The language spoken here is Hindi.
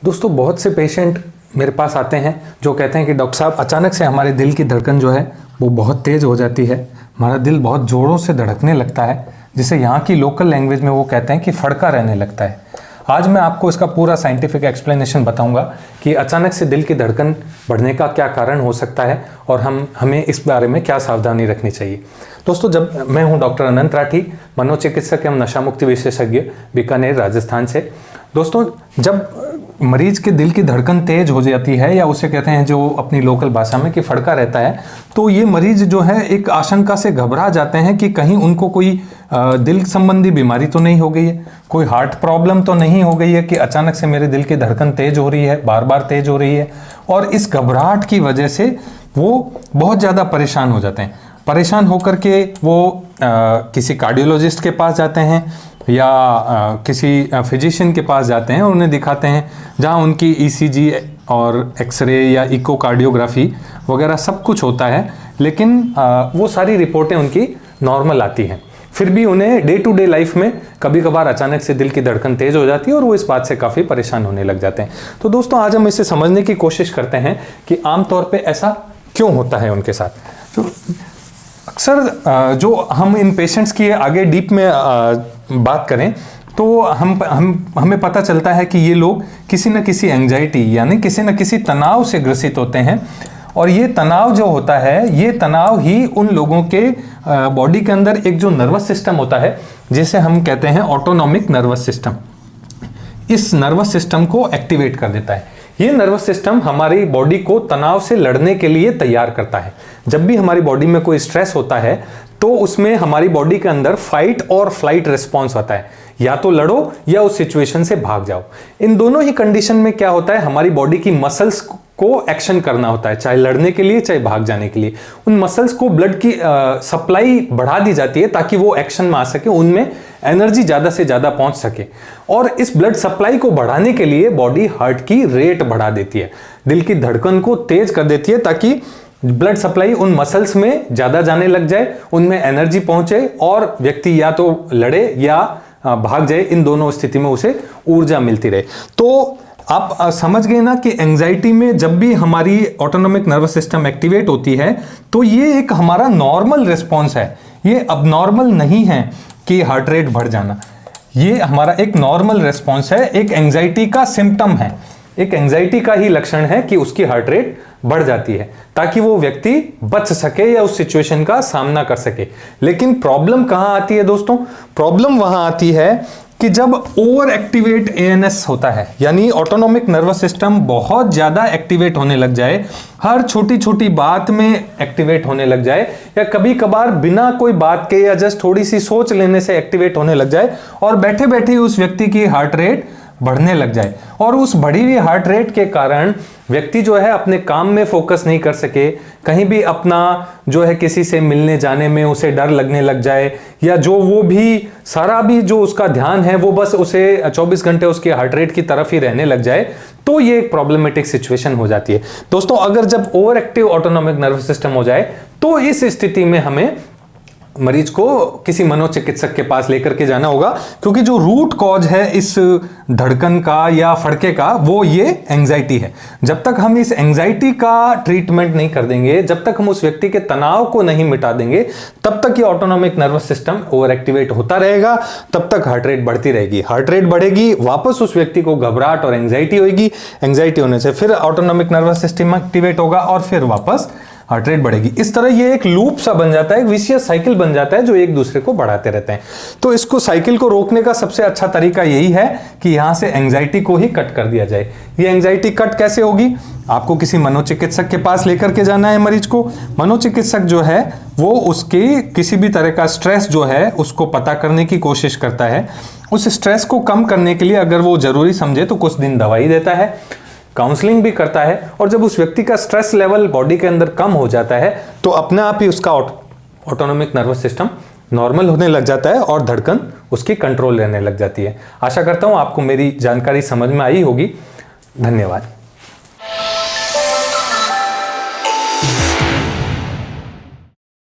दोस्तों बहुत से पेशेंट मेरे पास आते हैं जो कहते हैं कि डॉक्टर साहब अचानक से हमारे दिल की धड़कन जो है वो बहुत तेज़ हो जाती है, हमारा दिल बहुत ज़ोरों से धड़कने लगता है, जिसे यहाँ की लोकल लैंग्वेज में वो कहते हैं कि फड़का रहने लगता है। आज मैं आपको इसका पूरा साइंटिफिक एक्सप्लेनेशन बताऊंगा कि अचानक से दिल की धड़कन बढ़ने का क्या कारण हो सकता है और हमें इस बारे में क्या सावधानी रखनी चाहिए। दोस्तों मैं हूं डॉक्टर अनंत राठी, मनोचिकित्सक एवं नशा मुक्ति विशेषज्ञ, बीकानेर, राजस्थान से। दोस्तों जब मरीज के दिल की धड़कन तेज हो जाती है या उसे कहते हैं जो अपनी लोकल भाषा में कि फड़का रहता है, तो ये मरीज जो है एक आशंका से घबरा जाते हैं कि कहीं उनको कोई दिल संबंधी बीमारी तो नहीं हो गई है, कोई हार्ट प्रॉब्लम तो नहीं हो गई है कि अचानक से मेरे दिल की धड़कन तेज हो रही है, बार बार तेज हो रही है। और इस घबराहट की वजह से वो बहुत ज़्यादा परेशान हो जाते हैं। परेशान होकर के वो किसी कार्डियोलॉजिस्ट के पास जाते हैं या किसी फिजिशियन के पास जाते हैं और उन्हें दिखाते हैं, जहां उनकी ईसीजी और एक्सरे या इकोकार्डियोग्राफी वगैरह सब कुछ होता है, लेकिन वो सारी रिपोर्टें उनकी नॉर्मल आती हैं। फिर भी उन्हें डे टू डे लाइफ में कभी कभार अचानक से दिल की धड़कन तेज हो जाती है और वो इस बात से काफ़ी परेशान होने लग जाते हैं। तो दोस्तों आज हम इसे समझने की कोशिश करते हैं कि आमतौर पे ऐसा क्यों होता है उनके साथ। तो अक्सर जो हम इन पेशेंट्स की आगे डीप में बात करें तो हमें पता चलता है कि ये लोग किसी न किसी एंजाइटी यानी किसी न किसी तनाव से ग्रसित होते हैं। और ये तनाव जो होता है, ये तनाव ही उन लोगों के बॉडी के अंदर एक जो नर्वस सिस्टम होता है, जिसे हम कहते हैं ऑटोनॉमिक नर्वस सिस्टम, इस नर्वस सिस्टम को एक्टिवेट कर देता है। ये नर्वस सिस्टम हमारी बॉडी को तनाव से लड़ने के लिए तैयार करता है। जब भी हमारी बॉडी में कोई स्ट्रेस होता है तो उसमें हमारी बॉडी के अंदर फाइट और फ्लाइट रिस्पॉन्स होता है, या तो लड़ो या उस सिचुएशन से भाग जाओ। इन दोनों ही कंडीशन में क्या होता है, हमारी बॉडी की मसल्स को एक्शन करना होता है, चाहे लड़ने के लिए चाहे भाग जाने के लिए। उन मसल्स को ब्लड की सप्लाई बढ़ा दी जाती है ताकि वो एक्शन में आ सके, उनमें एनर्जी ज़्यादा से ज़्यादा पहुंच सके। और इस ब्लड सप्लाई को बढ़ाने के लिए बॉडी हार्ट की रेट बढ़ा देती है, दिल की धड़कन को तेज कर देती है ताकि ब्लड सप्लाई उन मसल्स में ज़्यादा जाने लग जाए, उनमें एनर्जी पहुंचे और व्यक्ति या तो लड़े या भाग जाए। इन दोनों स्थिति में उसे ऊर्जा मिलती रहे। तो आप समझ गए ना कि एंजाइटी में जब भी हमारी ऑटोनॉमिक नर्वस सिस्टम एक्टिवेट होती है तो ये एक हमारा नॉर्मल रिस्पॉन्स है, ये अबनॉर्मल नहीं है कि हार्ट रेट बढ़ जाना। ये हमारा एक नॉर्मल रिस्पॉन्स है, एक एंजाइटी का सिम्टम है, एक एंजाइटी का ही लक्षण है कि उसकी हार्ट रेट बढ़ जाती है ताकि वो व्यक्ति बच सके या उस सिचुएशन का सामना कर सके। लेकिन प्रॉब्लम कहां आती है दोस्तों? प्रॉब्लम वहां आती है कि जब ओवर एक्टिवेट एएनएस होता है, यानी ऑटोनॉमिक नर्वस सिस्टम बहुत ज्यादा एक्टिवेट होने लग जाए, हर छोटी छोटी बात में एक्टिवेट होने लग जाए, या कभी कभार बिना कोई बात के या जस्ट थोड़ी सी सोच लेने से एक्टिवेट होने लग जाए और बैठे बैठे उस व्यक्ति की हार्ट रेट बढ़ने लग जाए। और उस बढ़ी हुई हार्ट रेट के कारण व्यक्ति जो है अपने काम में फोकस नहीं कर सके, कहीं भी अपना जो है किसी से मिलने जाने में उसे डर लगने लग जाए, या जो वो भी सारा भी जो उसका ध्यान है वो बस उसे 24 घंटे उसकी हार्ट रेट की तरफ ही रहने लग जाए, तो ये एक प्रॉब्लमेटिक सिचुएशन हो जाती है। दोस्तों अगर जब over active autonomic nervous system हो जाए तो इस स्थिति में हमें मरीज को किसी मनोचिकित्सक के पास लेकर के जाना होगा, क्योंकि जो रूट कॉज है इस धड़कन का या फड़के का वो ये एंजाइटी है। जब तक हम इस एंजाइटी का ट्रीटमेंट नहीं कर देंगे, जब तक हम उस व्यक्ति के तनाव को नहीं मिटा देंगे, तब तक ये autonomic nervous system over activate होता रहेगा, तब तक हार्ट रेट बढ़ती रहेगी। हार्ट रेट बढ़ेगी, वापस उस व्यक्ति को घबराहट और एंजाइटी होगी, एंजाइटी होने से फिर ऑटोनॉमिक नर्वस सिस्टम एक्टिवेट होगा और फिर वापस हार्ट रेट बढ़ेगी। इस तरह ये एक लूप सा बन जाता है, एक विशियस साइकिल बन जाता है जो एक दूसरे को बढ़ाते रहते हैं। तो इसको साइकिल को रोकने का सबसे अच्छा तरीका यही है कि यहां से एंजाइटी को ही कट कर दिया जाए। ये एंजाइटी कट कैसे होगी? आपको किसी मनोचिकित्सक के पास लेकर के जाना है मरीज को। मनोचिकित्सक जो है वो उसके किसी भी तरह का स्ट्रेस जो है उसको पता करने की कोशिश करता है। उस स्ट्रेस को कम करने के लिए अगर वो जरूरी समझे तो कुछ दिन दवाई देता है, काउंसलिंग भी करता है, और जब उस व्यक्ति का स्ट्रेस लेवल बॉडी के अंदर कम हो जाता है तो अपने आप ही उसका ऑटोनॉमिक नर्वस सिस्टम नॉर्मल होने लग जाता है और धड़कन उसकी कंट्रोल रहने लग जाती है। आशा करता हूं आपको मेरी जानकारी समझ में आई होगी। धन्यवाद।